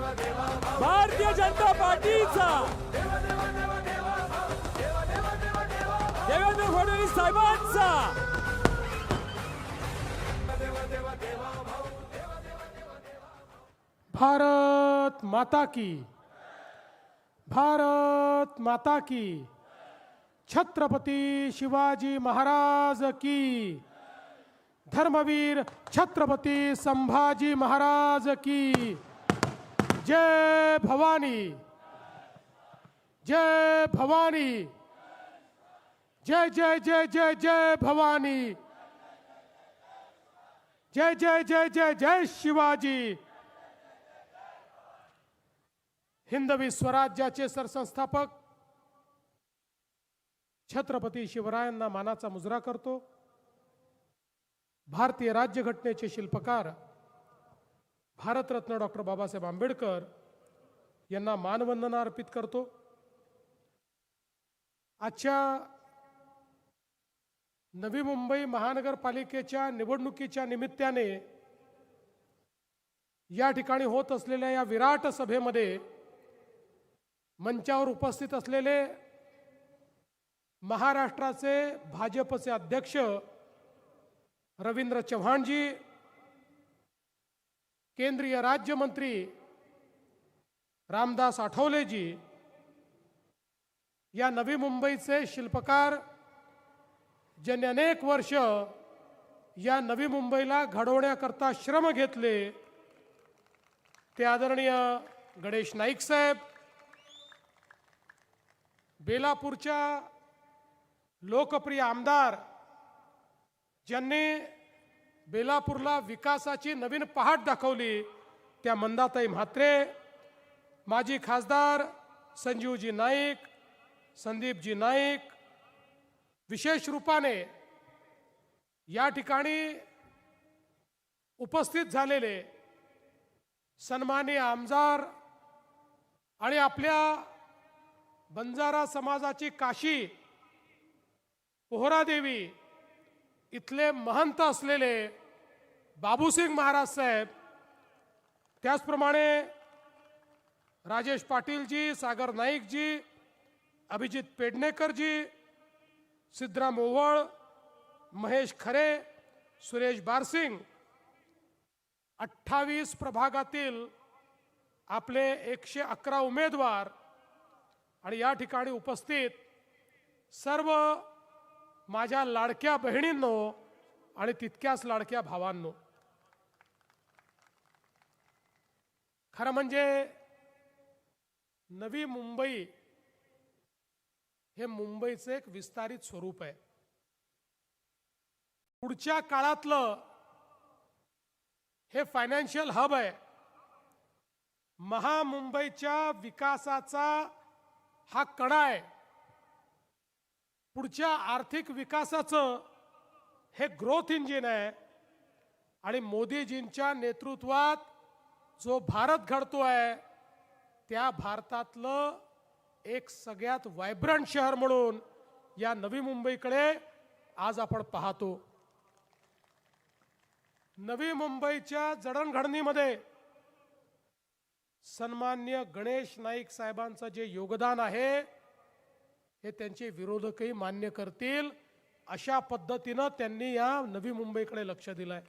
भारतीय जनता पार्टीचा देवेंद्र फडणवीस साहेबांचा भारत माता की, भारत माता की, छत्रपती शिवाजी महाराज की, धर्मवीर छत्रपती संभाजी महाराज की, जय भवानी, जय भवानी, जय जय जय जय जय भवानी, जय जय जय जय जय शिवाजी। हिंदवी स्वराज्याचे सरसंस्थापक छत्रपती शिवरायांना मानाचा मुजरा करतो। भारतीय राज्यघटनेचे शिल्पकार भारतरत्न डॉक्टर बाबासाहेब आंबेडकर यांना मानवंदना अर्पित करतो। आजच्या नवी मुंबई महानगरपालिकेच्या निवडणुकीच्या निमित्ताने या ठिकाणी होत असलेल्या या विराट सभेमध्ये मंचावर उपस्थित असलेले महाराष्ट्राचे भाजपचे अध्यक्ष रवींद्र चव्हाणजी, केंद्रीय राज्यमंत्री रामदास आठवलेजी, या नवी मुंबईचे शिल्पकार ज्यांनी अनेक वर्ष या नवी मुंबईला घडवण्याकरता श्रम घेतले, ते आदरणीय गणेश नाईक साहेब, बेलापूरच्या लोकप्रिय आमदार ज्यांनी बेलापूरला विकासाची नवीन पहाट दाखवली, त्या मंदाताई म्हात्रे, माजी खासदार संजीवजी नाईक, संदीपजी नाईक, विशेष रूपाने या ठिकाणी उपस्थित झालेले सन्माननीय आमदार आणि आपल्या बंजारा समाजाची काशी पोहरादेवी इथले महंत असलेले बाबूसिंग महाराज साहेब, त्याचप्रमाणे राजेश पाटीलजी, सागर नाईकजी, अभिजित पेडणेकरजी, सिद्धराम ओवळ, महेश खरे, सुरेश बारसिंग, 28 प्रभागातील आपले 111 उमेदवार आणि या ठिकाणी उपस्थित सर्व माझ्या लाडक्या बहिणींनो आणि तितक्याच लाडक्या भावांनो, खरं म्हणजे नवी मुंबई हे मुंबईचे एक विस्तारित स्वरूप आहे। पुढच्या काळातलं हे फायनान्शियल हब आहे। महामुंबईच्या विकासाचा हा कणा आहे। पुढच्या आर्थिक विकासाचं हे ग्रोथ इंजिन आहे आणि मोदीजींच्या नेतृत्वात जो भारत घडतोय त्या भारतातलं एक सगळ्यात वायब्रंट शहर म्हणून या नवी मुंबईकडे आज आपण पाहतो। नवी मुंबईच्या जडणघडणीमध्ये सन्माननीय गणेश नाईक साहेबांचं जे योगदान आहे हे त्यांचे विरोधकही मान्य करतील, अशा पद्धतीनं त्यांनी या नवी मुंबईकडे लक्ष दिलंय।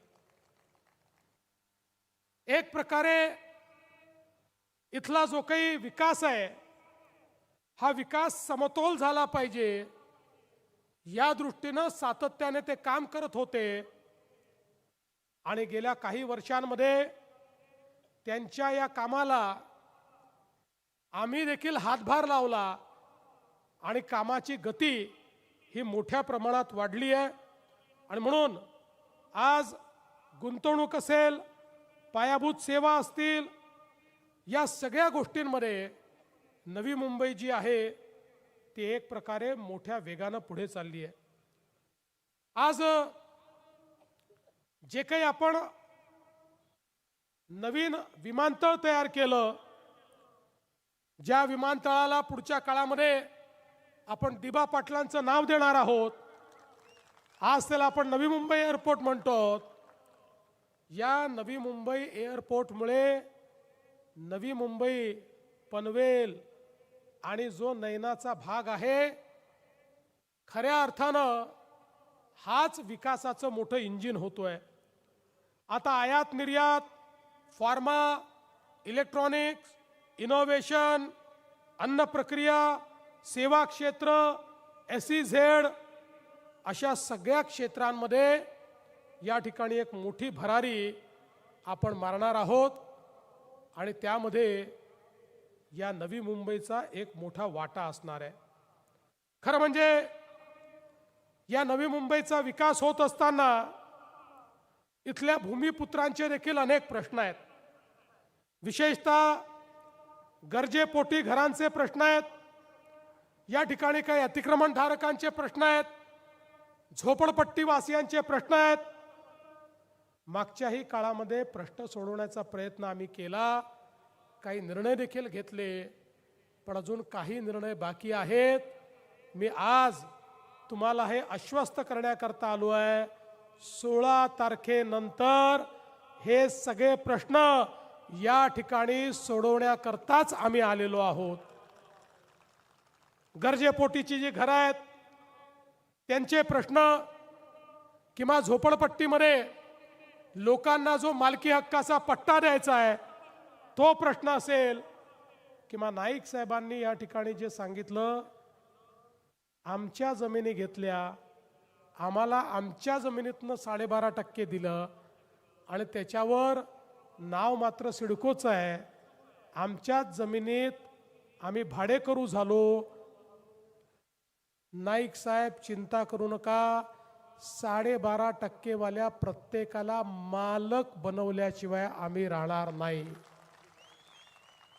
एक प्रकारे इथला जो काही विकास आहे हा विकास समतोल झाला पाहिजे या दृष्टीनं सातत्याने ते काम करत होते आणि गेल्या काही वर्षांमध्ये त्यांच्या या कामाला आम्ही देखील हातभार लावला आणि कामाची गती ही मोठ्या प्रमाणात वाढली आहे। आणि म्हणून आज गुंतवणूक असेल, पायाभूत सेवा असतील, या सगळ्या गोष्टींमध्ये नवी मुंबई जी आहे ती एक प्रकारे मोठ्या वेगानं पुढे चालली आहे। आज जे काही आपण नवीन विमानतळ तयार केलं, ज्या विमानतळाला पुढच्या काळामध्ये आपण दिबा पाटलांचं नाव देणार आहोत, आज त्याला आपण नवी मुंबई एअरपोर्ट म्हणतो। या नवी मुंबई एअरपोर्टमुळे नवी मुंबई, पनवेल आणि जो नैनाचा भाग आहे, खऱ्या अर्थानं हाच विकासाचं मोठं इंजिन होतोय. आता आयात निर्यात, फार्मा, इलेक्ट्रॉनिक्स, इनोव्हेशन, अन्न प्रक्रिया, सेवा क्षेत्र, SEZ अशा सगळ्या क्षेत्रांमध्ये या ठिकाणी एक मोठी भरारी आपण मारणार आहोत आणि त्यामध्ये या नवी मुंबईचा एक मोठा वाटा असणार आहे. खरं म्हणजे या नवी मुंबईचा विकास होत असताना इथल्या भूमिपुत्रांचे देखील अनेक प्रश्न आहेत. विशेषतः गरजेपोटी घरांचे प्रश्न आहेत. या ठिकाणी काही अतिक्रमणधारकांचे प्रश्न आहेत, झोपडपट्टीवासियांचे प्रश्न आहेत. मागच्याही काळामध्ये प्रश्न सोडवण्याचा प्रयत्न आम्ही केला, काही निर्णय देखील घेतले, पण अजून काही निर्णय बाकी आहेत. मी आज तुम्हाला हे आश्वस्त करण्याकरता आलो आहे, 16 तारखेनंतर हे सगळे प्रश्न या ठिकाणी सोडवण्याकरताच आम्ही आलेलो आहोत. गरजेपोटीची जी घरं आहेत त्यांचे प्रश्न, किंवा झोपडपट्टीमध्ये लोकांना जो मालकी हक्काचा पट्टा द्यायचा आहे तो प्रश्न असेल, किंवा नाईक साहेबांनी या ठिकाणी जे सांगितलं, आमच्या जमिनी घेतल्या, आम्हाला आमच्या जमिनीतनं 12.5% दिलं आणि त्याच्यावर नाव मात्र सिडकोचं आहे, आमच्याच जमिनीत आम्ही भाडेकरू झालो. नाईक साहेब चिंता करू नका, 12.5% वाल्या प्रत्येकाला मालक बनवल्याशिवाय आम्ही राहणार नाही.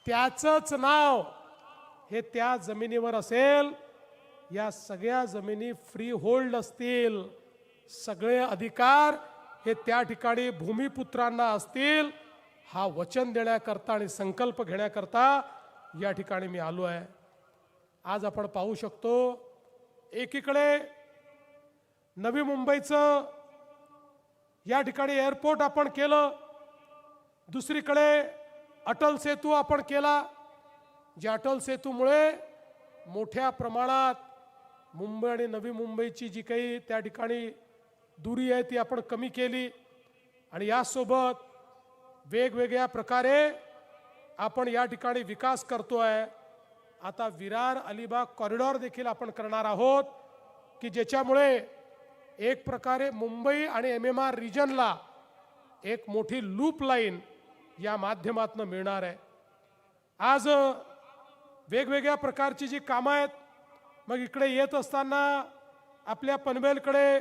त्याचंच नाव हे त्या जमिनीवर असेल. या सगळ्या जमिनी फ्री होल्ड असतील, सगळे अधिकार हे त्या ठिकाणी भूमिपुत्रांना असतील. हा वचन देण्याकरता आणि संकल्प घेण्याकरता या ठिकाणी मी आलो आहे. आज आपण पाहू शकतो, एकीकडे नवी मुंबईचं या ठिकाणी एअरपोर्ट आपण केलं, दुसरीकडे अटल सेतू आपण केला. ज्या अटल सेतूमुळे मोठ्या प्रमाणात मुंबई आणि नवी मुंबईची जी काही त्या ठिकाणी दुरी आहे ती आपण कमी केली आणि यासोबत वेगवेगळ्या प्रकारे आपण या ठिकाणी विकास करतोय. आता विरार अलिबाग कॉरिडॉर देखील आपण करणार आहोत, की ज्याच्यामुळे एक प्रकारे मुंबई आणि MMR रिजनला एक मोठी लूप लाईन या माध्यमातून मिळणार आहे. आज वेगवेगळ्या प्रकारची जी कामं आहेत, मग इकडे येत असताना आपल्या पनवेलकडे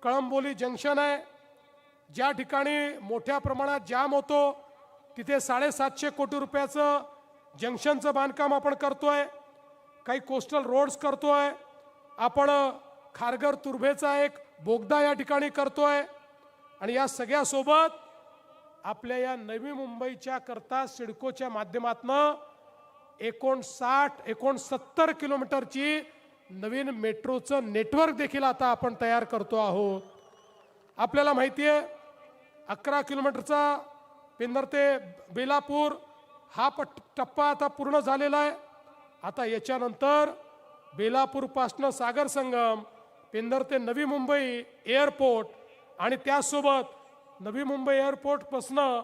कळंबोली जंक्शन आहे, ज्या ठिकाणी मोठ्या प्रमाणात जाम होतो, तिथे 750 कोटी रुपयाचं जंक्शनचं बांधकाम आपण करतोय. काही कोस्टल रोड्स करतोय आपण, खारघर तुर्भेचा एक बोगदा या ठिकाणी करतोय आणि या सगळ्यासोबत आपल्या या नवी मुंबईच्या करता सिडकोच्या माध्यमातून 69 किलोमीटरची नवीन मेट्रोचं नेटवर्क देखील आता आपण तयार करतो आहोत. आपल्याला माहिती आहे 11 किलोमीटरचा पेंदर ते बेलापूर हा टप्पा आता पूर्ण झालेला आहे. आता याच्यानंतर बेलापूरपासनं सागर संगम, पेंदर ते नवी मुंबई एअरपोर्ट आणि त्यासोबत नवी मुंबई एअरपोर्टपासनं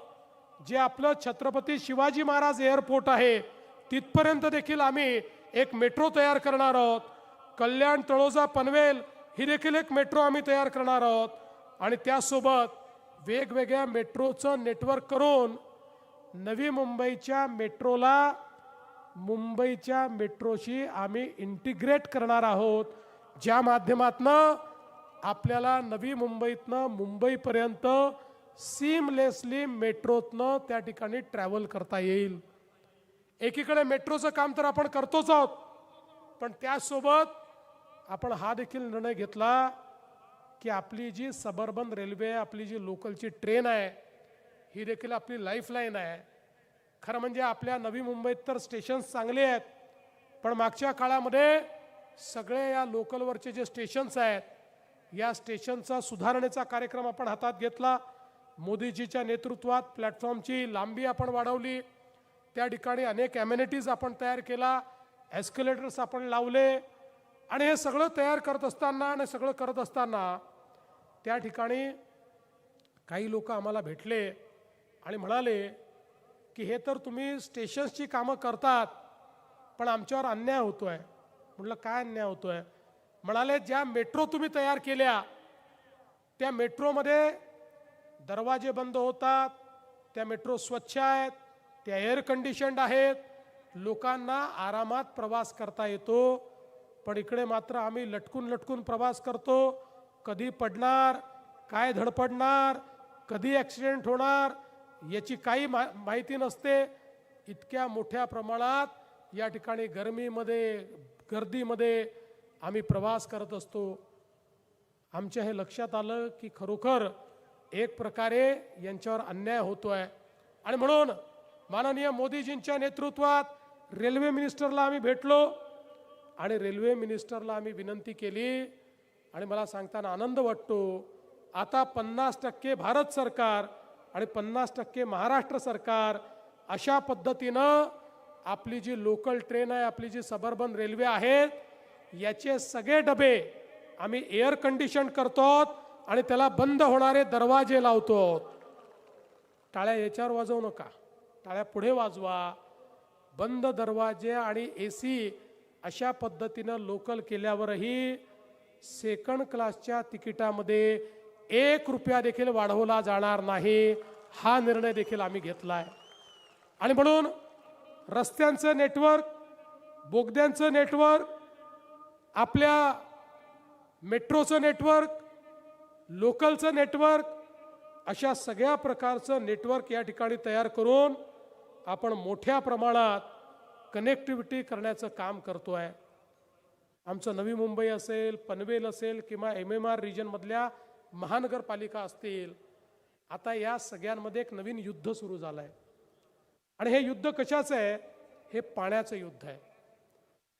जे आपलं छत्रपती शिवाजी महाराज एअरपोर्ट आहे तिथपर्यंत देखील आम्ही एक मेट्रो तयार करणार आहोत. कल्याण, तळोजा, पनवेल ही देखील एक मेट्रो आम्ही तयार करणार आहोत आणि त्यासोबत वेगवेगळ्या मेट्रोचं नेटवर्क करून नवी मुंबईच्या मेट्रोला मुंबईच्या मेट्रोशी आम्ही इंटिग्रेट करणार आहोत, ज्या माध्यमातनं आपल्याला नवी मुंबईतनं मुंबईपर्यंत सीमलेसली मेट्रोतनं त्या ठिकाणी ट्रॅव्हल करता येईल. एकीकडे मेट्रोचं काम तर आपण करतोच आहोत, पण त्यासोबत आपण हा देखील निर्णय घेतला की आपली जी सबअर्बन रेल्वे आहे, आपली जी लोकलची ट्रेन आहे, ही देखील आपली लाईफलाईन आहे. खरं म्हणजे आपल्या नवी मुंबईत तर स्टेशन्स चांगले आहेत, पण मागच्या काळामध्ये सगळे या लोकलवरचे जे स्टेशन्स आहेत, या स्टेशनचा सुधारणेचा कार्यक्रम आपण हातात घेतला. मोदीजीच्या नेतृत्वात प्लॅटफॉर्मची लांबी आपण वाढवली, त्या ठिकाणी अनेक ॲम्युनिटीज आपण तयार केला, एस्केलेटर्स आपण लावले आणि हे सगळं तयार करत असताना त्या ठिकाणी काही लोक आम्हाला भेटले आणि म्हणाले की हे तर तुम्ही स्टेशन्सची कामं करतात पण आमच्यावर अन्याय होतोय. म्हटलं काय अन्याय होतोय? म्हणाले ज्या मेट्रो तुम्ही तयार केल्या त्या मेट्रोमध्ये दरवाजे बंद होतात, त्या मेट्रो स्वच्छ आहेत, त्या एअर कंडिशन्ड आहेत, लोकांना आरामात प्रवास करता येतो. पण इकडे मात्र आम्ही लटकून प्रवास करतो. कधी पडणार, काय धडपडणार, कधी ॲक्सिडेंट होणार याची काही माहिती नसते. इतक्या मोठ्या प्रमाणात या ठिकाणी गरमीमध्ये, गर्दीमध्ये आम्ही प्रवास करत असतो. आमच्या हे लक्षात आलं की खरोखर एक प्रकारे यांच्यावर अन्याय होतोय आणि म्हणून माननीय मोदीजींच्या नेतृत्वात रेल्वे मिनिस्टरला आम्ही भेटलो आणि रेल्वे मिनिस्टरला आम्ही विनंती केली आणि मला सांगताना आनंद वाटतो, आता 50% भारत सरकार आणि 50% महाराष्ट्र सरकार अशा पद्धतीनं आपली जी लोकल ट्रेन आहे, आपली जी सबर्बन रेल्वे आहेत, याचे सगळे डबे आम्ही एअर कंडिशन करतो आणि त्याला बंद होणारे दरवाजे लावतो. टाळ्या याच्यावर वाजवू नका, टाळ्या पुढे वाजवा. बंद दरवाजे आणि AC अशा पद्धतीनं लोकल केल्यावरही सेकंड क्लासच्या तिकिटामध्ये 1 रुपया देखील वाढवला जाणार नाही, हा निर्णय देखील आम्ही घेतलाय. आणि म्हणून रस्त्यांचं नेटवर्क, बोगद्यांचं नेटवर्क, आपल्या मेट्रोचं नेटवर्क, लोकलचं नेटवर्क, अशा सगळ्या प्रकारचं नेटवर्क या ठिकाणी तयार करून आपण मोठ्या प्रमाणात कनेक्टिव्हिटी करण्याचं काम करतोय. आमचं नवी मुंबई असेल, पनवेल असेल किंवा MMR रिजनमधल्या महानगरपालिका असतील, आता या सगळ्यांमध्ये एक नवीन युद्ध सुरू झालं आहे. आणि हे युद्ध कशाचं आहे? हे पाण्याचं युद्ध आहे.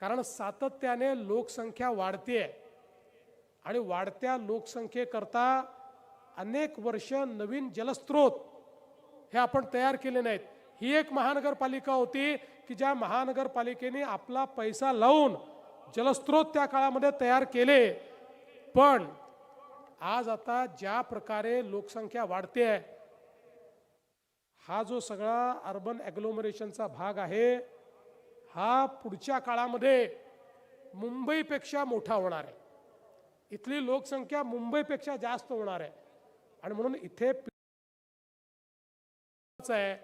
कारण सातत्याने लोकसंख्या वाढते आणि वाढत्या लोकसंख्येकरता अनेक वर्ष नवीन जलस्रोत हे आपण तयार केले नाहीत. ही एक महानगरपालिका होती की ज्या महानगरपालिकेने आपला पैसा लावून जलस्रोत त्या काळामध्ये तयार केले. पण आज आता ज्या प्रकारे लोकसंख्या वाढते आहे, हा जो सगळा अर्बन ॲग्लोमरेशनचा भाग आहे, हा पुढच्या काळामध्ये मुंबईपेक्षा मोठा होणार आहे. इथली लोकसंख्या मुंबईपेक्षा जास्त होणार आहे आणि म्हणून इथे आहे.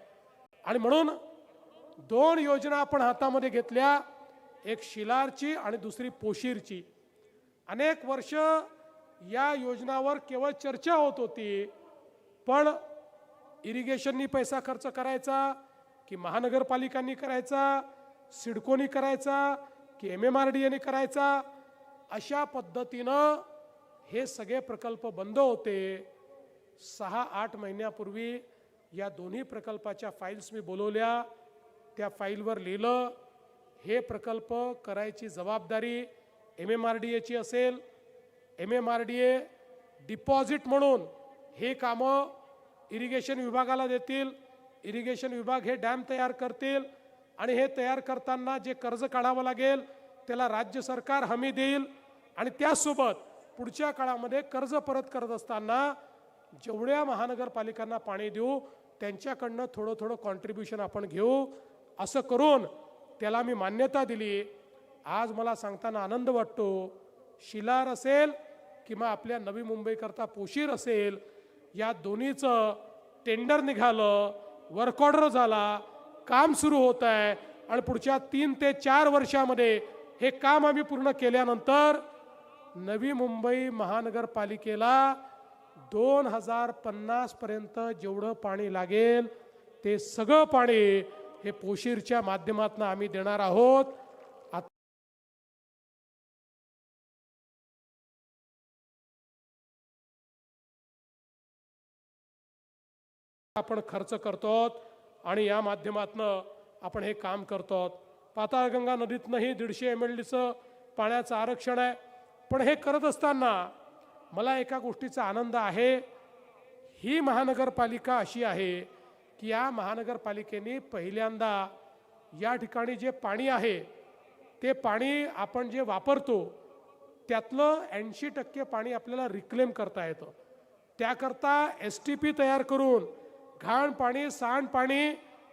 आणि म्हणून 2 योजना आपण हातामध्ये घेतल्या, एक शिलारची आणि दुसरी पोशीरची. अनेक वर्ष या योजनावर केवळ चर्चा होत होती, पण इरिगेशननी पैसा खर्च करायचा की महानगरपालिकांनी करायचा, सिडकोनी करायचा की MMRDAने करायचा, अशा पद्धतीनं हे सगळे प्रकल्प बंद होते. 6-8 महिन्यापूर्वी या दोन्ही प्रकल्पाच्या फाईल्स मी बोलवल्या. त्या फाईलवर लिहिलं हे प्रकल्प करायची जबाबदारी MMRDAची असेल. MMRDA डिपॉझिट म्हणून हे कामं इरिगेशन विभागाला देतील. इरिगेशन विभाग हे डॅम तयार करतील आणि हे तयार करताना जे कर्ज काढावं लागेल त्याला राज्य सरकार हमी देईल. आणि त्यासोबत पुढच्या काळामध्ये कर्ज परत करत असताना जेवढ्या महानगरपालिकांना पाणी देऊ त्यांच्याकडनं थोडं कॉन्ट्रीब्युशन आपण घेऊ. असं करून त्याला मी मान्यता दिली. आज मला सांगताना आनंद वाटतो, शिलार असेल किंवा आपल्या नवी मुंबईकरता पोशीर असेल, या दोन्हीचं टेंडर निघालं, वर्क ऑर्डर झाला, काम सुरू होत आहे आणि पुढच्या 3 ते 4 वर्षामध्ये हे काम आम्ही पूर्ण केल्यानंतर नवी मुंबई महानगरपालिकेला 2050 पर्यंत जेवढं पाणी लागेल ते सगळं पाणी हे पोशीरच्या माध्यमातून आम्ही देणार आहोत. आपण खर्च करतो आणि या माध्यमातून आपण हे काम करतो. पाताळगंगा नदीतनंही 150 MLDचं पाण्याचं आरक्षण आहे. पण हे करत असताना मला एका गोष्टीचा आनंद आहे, ही महानगरपालिका अशी आहे की या महानगरपालिकेने पहिल्यांदा या ठिकाणी जे पाणी आहे ते पाणी आपण जे वापरतो त्यातलं 80% पाणी आपल्याला रिक्लेम करता येतं. त्याकरता STP तयार करून घाण पाणी सांडपाणी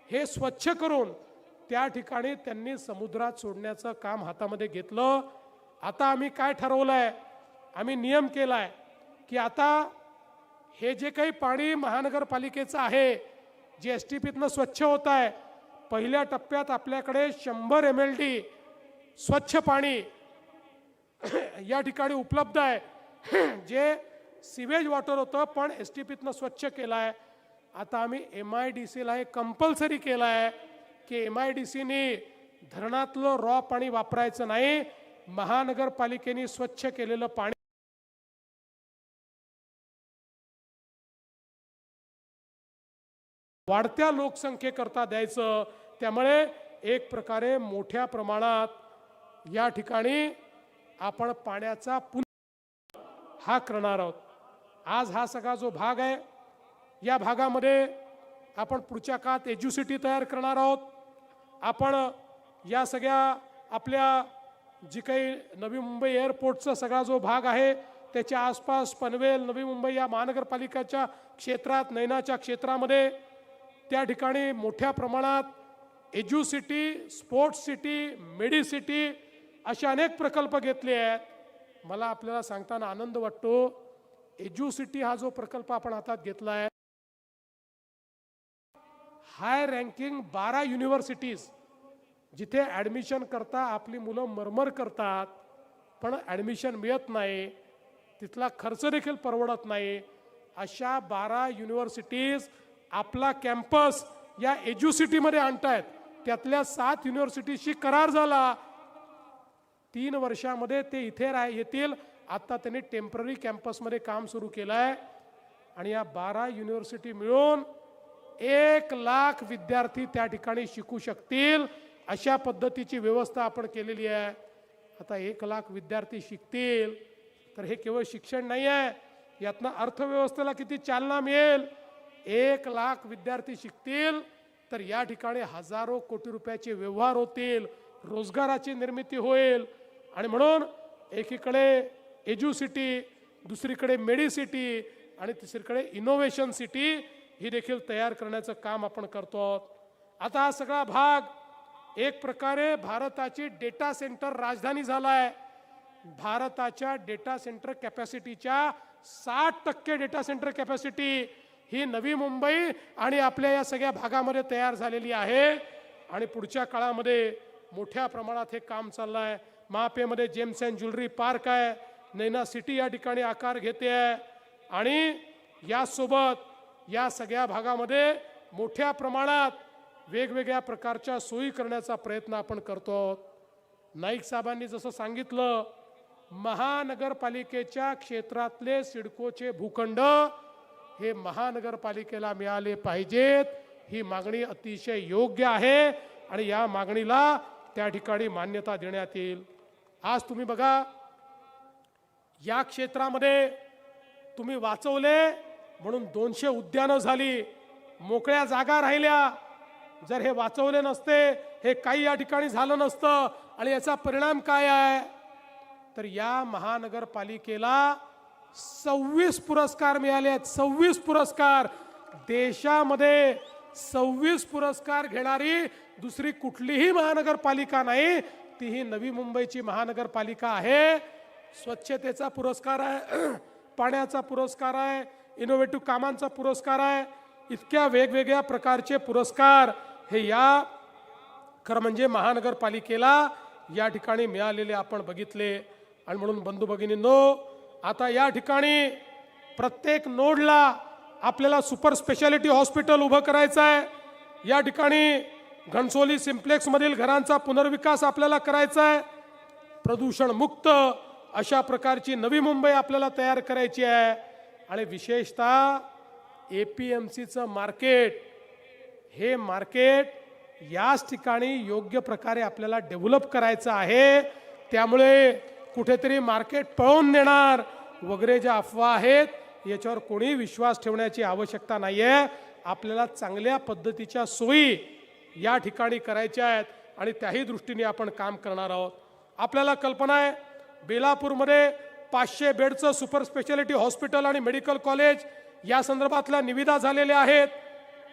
हे स्वच्छ करून त्या ठिकाणी त्यांनी समुद्रात सोडण्याचं काम हातामध्ये घेतलं. आता आम्ही काय ठरवलंय, आम्ही नियम केलाय की आता हे जे काही पाणी महानगरपालिकेचं आहे जे STPतनं स्वच्छ होत आहे, पहिल्या टप्प्यात आपल्याकडे 100 MLD स्वच्छ पाणी या ठिकाणी उपलब्ध आहे जे सिवेज वॉटर होतं पण STPतनं स्वच्छ केलं आहे. आता आम्ही MIDCला हे कंपल्सरी केलं आहे की MIDCने धरणातलं रॉ पाणी वापरायचं नाही, महानगरपालिकेने स्वच्छ केलेलं पाणी वाढत्या लोकसंख्येकरता द्यायचं. त्यामुळे एक प्रकारे मोठ्या प्रमाणात या ठिकाणी आपण पाण्याचा हा करणार आहोत. आज हा सगळा जो भाग आहे या भागामध्ये आपण पुढच्या काळात एज्युसिटी तयार करणार आहोत. आपण या सगळ्या आपल्या जी काही नवी मुंबई एअरपोर्टचा सगळा जो भाग आहे त्याच्या आसपास पनवेल नवी मुंबई या महानगरपालिकेच्या क्षेत्रात नैनाच्या क्षेत्रामध्ये त्या ठिकाणी मोठ्या प्रमाणात एज्युसिटी, स्पोर्ट्स सिटी, मेडिसिटी असे अनेक प्रकल्प घेतले आहेत. मला आपल्याला सांगताना आनंद वाटतो, एज्युसिटी हा जो प्रकल्प आपण हातात घेतला आहे, हाय रँकिंग 12 युनिव्हर्सिटीज जिथे ॲडमिशन करता आपली मुलं मरमर करतात पण ॲडमिशन मिळत नाही, तिथला खर्च देखील परवडत नाही, अशा 12 युनिव्हर्सिटीज आपला कॅम्पस या एज्युसिटीमध्ये आणतायत. त्यातल्या 7 युनिव्हर्सिटीशी करार झाला. 3 वर्षामध्ये ते इथे येतील. आता त्यांनी टेम्पररी कॅम्पसमध्ये काम सुरू केलं आहे आणि या 12 युनिव्हर्सिटी मिळून 1 लाख विद्यार्थी त्या ठिकाणी शिकू शकतील अशा पद्धतीची व्यवस्था आपण केलेली आहे. आता 1 लाख विद्यार्थी शिकतील तर हे केवळ शिक्षण नाही आहे, यातनं अर्थव्यवस्थेला किती चालना मिळेल. 1 लाख विद्यार्थी शिकतील तर या ठिकाणी हजारो कोटी रुपयाचे व्यवहार होतील, रोजगाराची निर्मिती होईल. आणि म्हणून एकीकडे एज्युसिटी, दुसरीकडे मेडिसिटी आणि तिसरीकडे इनोव्हेशन सिटी ही देखील तयार करण्याचं काम आपण करतो. आता हा सगळा भाग एक प्रकारे भारताची डेटा सेंटर राजधानी झाला आहे. भारताच्या डेटा सेंटर कॅपॅसिटीच्या 60% डेटा सेंटर कॅपॅसिटी ही नवी मुंबई आणि आपल्या या सगळ्या भागामध्ये तयार झालेली आहे आणि पुढच्या काळामध्ये मोठ्या प्रमाणात हे काम चाललं आहे. महापेमध्ये जेम्स अँड ज्वेलरी पार्क आहे, नैना सिटी या ठिकाणी आकार घेते आहे आणि यासोबत या सगळ्या भागामध्ये मोठ्या प्रमाणात वेगवेगळ्या प्रकारच्या सोयी करण्याचा प्रयत्न आपण करतो. नाईक साहेबांनी जसं सांगितलं, महानगरपालिकेच्या क्षेत्रातले सिडकोचे भूखंड हे महानगरपालिकेला मिळाले पाहिजेत. ही मागणी अतिशय योग्य आहे आणि या मागणीला त्या ठिकाणी मान्यता देण्यात येईल. आज तुम्ही बघा, या क्षेत्रामध्ये तुम्ही वाचवले म्हणून 200 उद्यानं झाली, मोकळ्या जागा राहिल्या. जर हे वाचवले नसते, हे काही या ठिकाणी झालं नसतं. आणि याचा परिणाम काय आहे तर या महानगरपालिकेला 26 पुरस्कार मिळाले आहेत. 26 पुरस्कार. देशामध्ये 26 पुरस्कार घेणारी दुसरी कुठलीही महानगरपालिका नाही, तीही नवी मुंबईची महानगरपालिका आहे. स्वच्छतेचा पुरस्कार आहे, पाण्याचा पुरस्कार आहे, इनोव्हेटिव्ह कामांचा पुरस्कार आहे. इतक्या वेगवेगळ्या प्रकारचे पुरस्कार हे या खरं म्हणजे महानगरपालिकेला या ठिकाणी मिळालेले आपण बघितले. आणि म्हणून बंधू भगिनींनो, आता या ठिकाणी प्रत्येक नोडला आपल्याला सुपर स्पेशालिटी हॉस्पिटल उभं करायचं आहे. या ठिकाणी घणसोली सिम्प्लेक्स मधील घरांचा पुनर्विकास आपल्याला करायचा आहे. प्रदूषण मुक्त अशा प्रकारची नवी मुंबई आपल्याला तयार करायची आहे. आणि विशेषतः APMCचं मार्केट, हे मार्केट याच ठिकाणी योग्य प्रकारे आपल्याला डेव्हलप करायचं आहे. त्यामुळे कुठेतरी मार्केट पळवून नेणार वगैरे ज्या अफवा आहेत याच्यावर कोणी विश्वास ठेवण्याची आवश्यकता नाही आहे. आपल्याला चांगल्या पद्धतीच्या सोयी या ठिकाणी करायच्या आहेत आणि त्याही दृष्टीने आपण काम करणार आहोत. आपल्याला कल्पना आहे बेलापूरमध्ये 500 बेडचं सुपर स्पेशालिटी हॉस्पिटल आणि मेडिकल कॉलेज या संदर्भातल्या निविदा झालेल्या आहेत.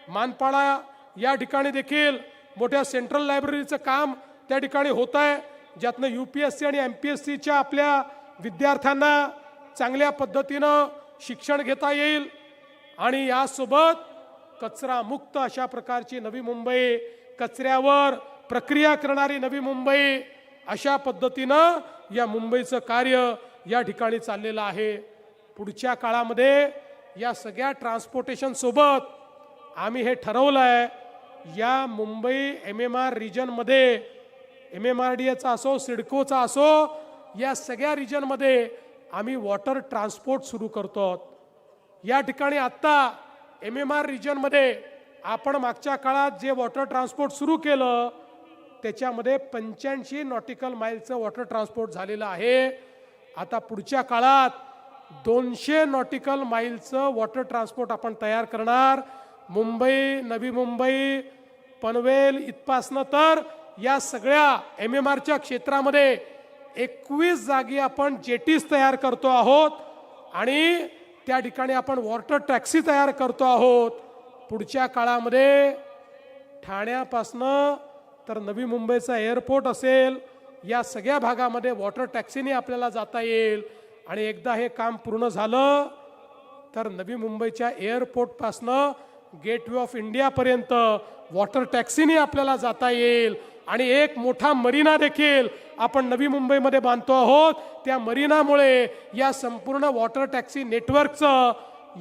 मानपाडा या ठिकाणी देखील मोठ्या सेंट्रल लायब्ररीचं काम त्या ठिकाणी होत आहे, ज्यातनं UPSC आणि MPSCच्या आपल्या विद्यार्थ्यांना चांगल्या पद्धतीनं शिक्षण घेता येईल. आणि यासोबत कचरा मुक्त अशा प्रकारची नवी मुंबई, कचऱ्यावर प्रक्रिया करणारी नवी मुंबई, अशा पद्धतीनं या मुंबईचं कार्य या ठिकाणी चाललेलं आहे. पुढच्या काळामध्ये या सगळ्या ट्रान्सपोर्टेशन सोबत आम्ही हे ठरवलं आहे, या मुंबई MMR रिजनमध्ये MMRDAचा असो, सिडकोचा असो, या सगळ्या रिजनमध्ये आम्ही वॉटर ट्रान्सपोर्ट सुरू करतो. या ठिकाणी आत्ता MMR रिजनमध्ये आपण मागच्या काळात जे वॉटर ट्रान्सपोर्ट सुरू केलं त्याच्यामध्ये 85 नॉटिकल माईलचं वॉटर ट्रान्सपोर्ट झालेलं आहे. आता पुढच्या काळात 200 नॉटिकल माईलचं वॉटर ट्रान्सपोर्ट आपण तयार करणार. मुंबई, नवी मुंबई, पनवेल इथपासनं तर या सगळ्या MMRच्या क्षेत्रामध्ये 21 जागी आपण जेटीज तयार करतो आहोत आणि त्या ठिकाणी आपण वॉटर टॅक्सी तयार करतो आहोत. पुढच्या काळामध्ये ठाण्यापासनं तर नवी मुंबईचा एअरपोर्ट असेल, या सगळ्या भागामध्ये वॉटर टॅक्सीने आपल्याला जाता येईल. आणि एकदा हे काम पूर्ण झालं तर नवी मुंबईच्या एअरपोर्टपासनं गेटवे ऑफ इंडियापर्यंत वॉटर टॅक्सीने आपल्याला जाता येईल. आणि एक मोठा मरीना देखील आपण नवी मुंबईमध्ये बांधतो आहोत. त्या मरीनामुळे या संपूर्ण वॉटर टॅक्सी नेटवर्कचं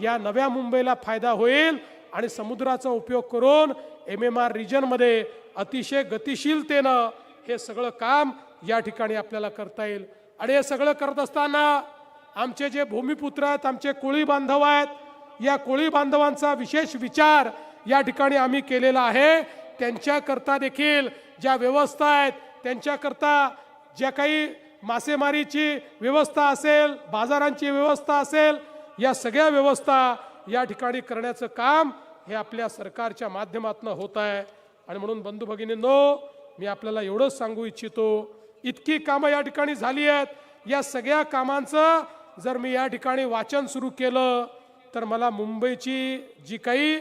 या नव्या मुंबईला फायदा होईल आणि समुद्राचा उपयोग करून MMR रिजनमध्ये अतिशय गतिशीलतेनं हे सगळं काम या ठिकाणी आपल्याला करता येईल. आणि हे सगळं करत असताना आमचे जे भूमिपुत्र आहेत, आमचे कोळी बांधव आहेत, या कोळी बांधवांचा विशेष विचार या ठिकाणी आम्ही केलेला आहे. त्यांच्याकरता देखील ज्या व्यवस्था आहेत, त्यांच्याकरता ज्या काही मासेमारीची व्यवस्था असेल, बाजारांची व्यवस्था असेल, या सगळ्या व्यवस्था या ठिकाणी करण्याचं काम हे आपल्या सरकारच्या माध्यमातून होत आहे. आणि म्हणून बंधू भगिनींनो, मी आपल्याला एवढंच सांगू इच्छितो, इतकी कामं या ठिकाणी झाली आहेत. या सगळ्या कामांचं जर मी या ठिकाणी वाचन सुरू केलं तर मला मुंबईची जी काही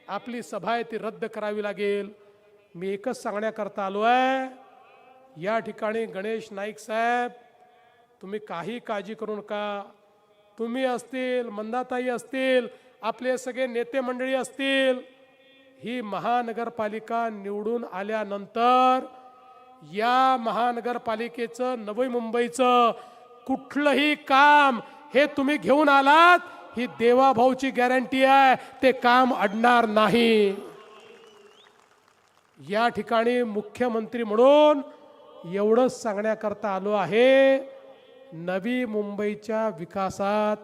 आपली सभा आहे ती रद्द करावी लागेल. मी एकच सांगण्याकरता आलो आहे, या ठिकाणी गणेश नाईक साहेब, तुम्ही काही काळजी करू नका. तुम्ही असतील, मंदाताई असतील, आपले सगळे नेते मंडळी असतील, ही महानगरपालिका निवडून आल्यानंतर या महानगरपालिकेचं, नवी मुंबईचं कुठलंही काम हे तुम्ही घेऊन आलात, ही देवाभाऊची गॅरंटी आहे, ते काम अडणार नाही. या ठिकाणी मुख्यमंत्री म्हणून एवढंच सांगण्याकरता आलो आहे, नवी मुंबईच्या विकासात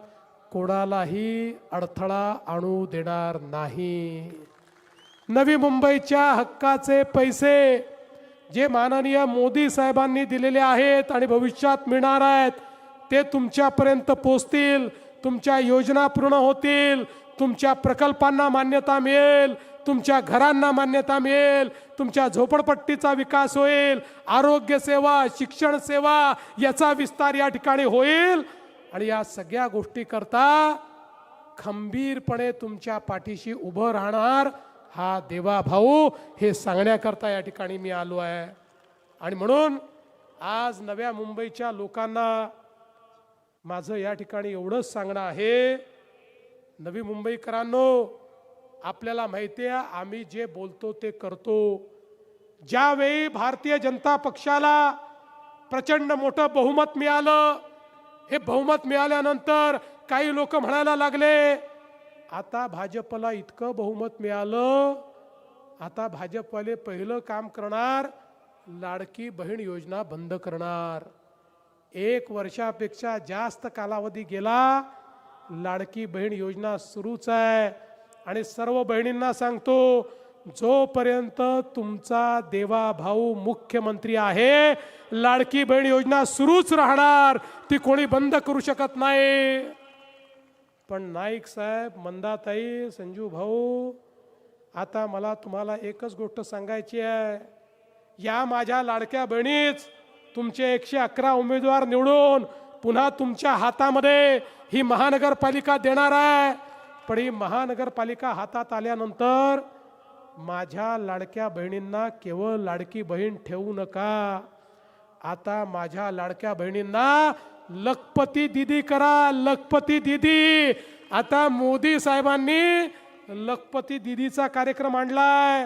कोणालाही अडथळा आणू देणार नाही. नवी मुंबईच्या हक्काचे पैसे जे माननीय मोदी साहेबांनी दिलेले आहेत आणि भविष्यात मिळणार आहेत, ते तुमच्यापर्यंत पोहोचतील. तुमच्या योजना पूर्ण होतील, तुमच्या प्रकल्पांना मान्यता मिळेल, तुमच्या घरांना मान्यता मिळेल, तुमच्या झोपडपट्टीचा विकास होईल, आरोग्य सेवा, शिक्षण सेवा याचा विस्तार या ठिकाणी होईल. आणि या सगळ्या गोष्टी करता खंबीरपणे तुमच्या पाठीशी उभं राहणार हा देवाभाऊ, हे सांगण्याकरता या ठिकाणी मी आलो आहे. आणि म्हणून आज नव्या मुंबईच्या लोकांना माझं या ठिकाणी एवढंच सांगणं आहे, नवी मुंबईकरांनो, आपल्याला माहिती आहे आम्ही जे बोलतो ते करतो. ज्यावेळी भारतीय जनता पक्षाला प्रचंड मोठं बहुमत मिळालं, हे बहुमत मिळाल्यानंतर काही लोक म्हणायला लागले, आता भाजपला इतकं बहुमत मिळालं, आता भाजपवाले पहिलं काम करणार, लाडकी बहीण योजना बंद करणार. 1 वर्षापेक्षा जास्त कालावधी गेला, लाडकी बहीण योजना सुरूच आहे. आणि सर्व बहिणींना सांगतो, जोपर्यंत तुमचा देवाभाऊ मुख्यमंत्री आहे, लाडकी बहीण योजना सुरूच राहणार, ती कोणी बंद करू शकत नाही. पण नाईक साहेब, मंदाताई, संजू भाऊ, आता मला तुम्हाला एकच गोष्ट सांगायची आहे, या माझ्या लाडक्या बहिणीच तुमचे 111 उमेदवार निवडून पुन्हा तुमच्या हातामध्ये ही महानगरपालिका देणार आहे. पण ही महानगरपालिका हातात आल्यानंतर माझ्या लाडक्या बहिणींना केवळ लाडकी बहीण ठेवू नका. आता माझ्या लाडक्या बहिणींना लखपती दीदी करा, लखपती दीदी. आता मोदी साहेबांनी लखपती दीदीचा कार्यक्रम आणलाय.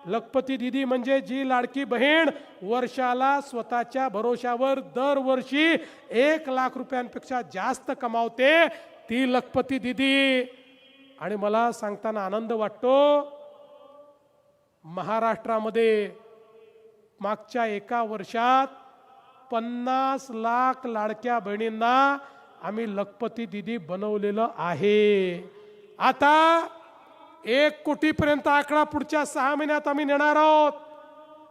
लखपती दीदी म्हणजे जी लाडकी बहीण वर्षाला स्वतःच्या भरोशावर दरवर्षी 1 लाख रुपयांपेक्षा जास्त कमावते, ती लखपती दीदी. आणि मला सांगताना आनंद वाटतो, महाराष्ट्रामध्ये मागच्या 1 वर्षात 50 लाख लाडक्या बहिणींना आम्ही लखपती दीदी बनवलेलं आहे. आता 1 कोटीपर्यंत आकडा पुढच्या 6 महिन्यात आम्ही नेणार आहोत.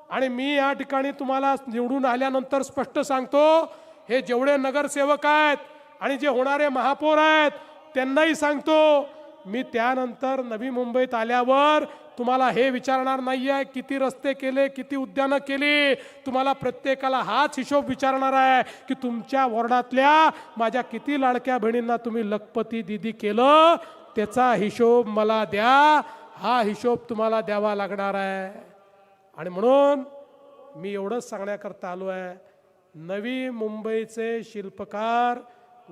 आणि मी या ठिकाणी तुम्हाला निवडून आल्यानंतर स्पष्ट सांगतो, हे जेवढे नगरसेवक आहेत आणि जे होणारे महापौर आहेत त्यांनाही सांगतो, मी त्यानंतर नवी मुंबईत आल्यावर तुम्हाला हे विचारणार नाही आहे किती रस्ते केले, किती उद्यानं केली. तुम्हाला प्रत्येकाला हाच हिशोब विचारणार आहे की तुमच्या वॉर्डातल्या माझ्या किती लाडक्या बहिणींना तुम्ही लखपती दीदी केलं, त्याचा हिशोब मला द्या. हा हिशोब तुम्हाला द्यावा लागणार आहे. आणि म्हणून मी एवढंच सांगण्याकरता आलो आहे, नवी मुंबईचे शिल्पकार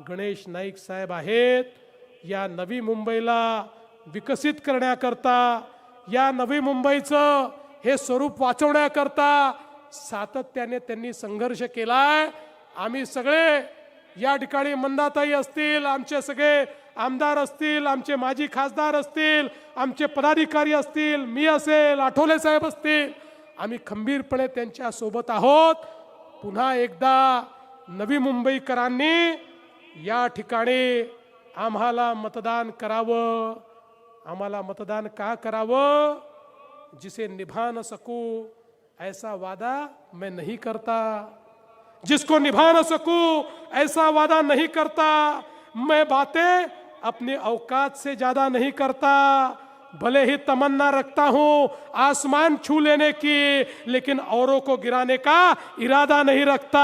गणेश नाईक साहेब आहेत. या नवी मुंबईला विकसित करण्याकरता, या नवी मुंबईचं हे स्वरूप वाचवण्याकरता सातत्याने त्यांनी संघर्ष केलाय. आम्ही सगळे या ठिकाणी मंदाताई असतील, आमचे सगळे आमदार असतील, आमचे माजी खासदार असतील, आमचे पदाधिकारी असतील, मी असेल, आठवले साहेब असतील, आम्ही खंबीरपणे त्यांच्या सोबत आहोत. पुन्हा एकदा नवी मुंबईकरांनी या ठिकाणी आम्हाला मतदान करावं. आम्हाला मतदान का करावं? जिसे निभा न सकूं ऐसा वादा मैं नहीं करता, जिसको निभा न सकूं ऐसा वादा नहीं करता, मैं बातें अपनी औकात से ज्यादा नहीं करता, भले ही तमन्ना रखता हूं आसमान छू लेने की, लेकिन औरों को गिराने का इरादा नहीं रखता.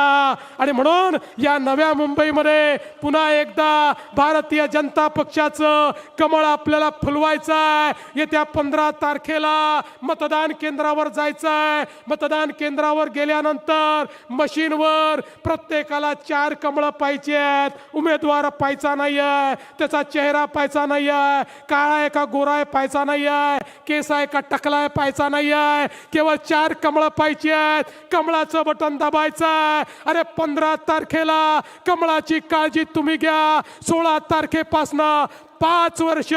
आणि म्हणून या नव्या मुंबईमध्ये पुन्हा एकदा भारतीय जनता पक्षाचं कमळ आपल्याला फुलवायचं आहे. येत्या 15 तारखेला मतदान केंद्रावर जायचं आहे. मतदान केंद्रावर गेल्यानंतर मशीनवर प्रत्येकाला 4 कमळं पाहिजे आहेत. उमेदवार पाहायचा नाही आहे, त्याचा चेहरा पाहायचा नाही आहे, काळा आहे का गोरा आहे पाहायचा नाही आहे, केस आहे का टकला आहे पाहायचा नाही आहे, केवळ 4 कमळं पाहिजे आहेत. कमळाचं बटन दाबायचं आहे. अरे 15 तारखेला कमळाची काळजी तुम्ही घ्या. 16 तारखेपासनं 5 वर्ष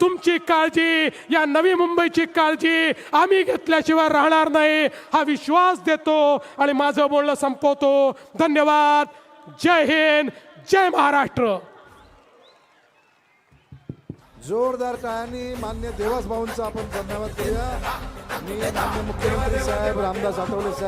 तुमची काळजी, या नवी मुंबईची काळजी आम्ही घेतल्याशिवाय राहणार नाही, हा विश्वास देतो आणि माझं बोलणं संपवतो. धन्यवाद. जय हिंद, जय महाराष्ट्र. जोरदार टाळ्यांनी मान्य देवास भाऊंचा आपण धन्यवाद करूया. मी मान्य मुख्यमंत्री साहेब रामदास आठवले साहेब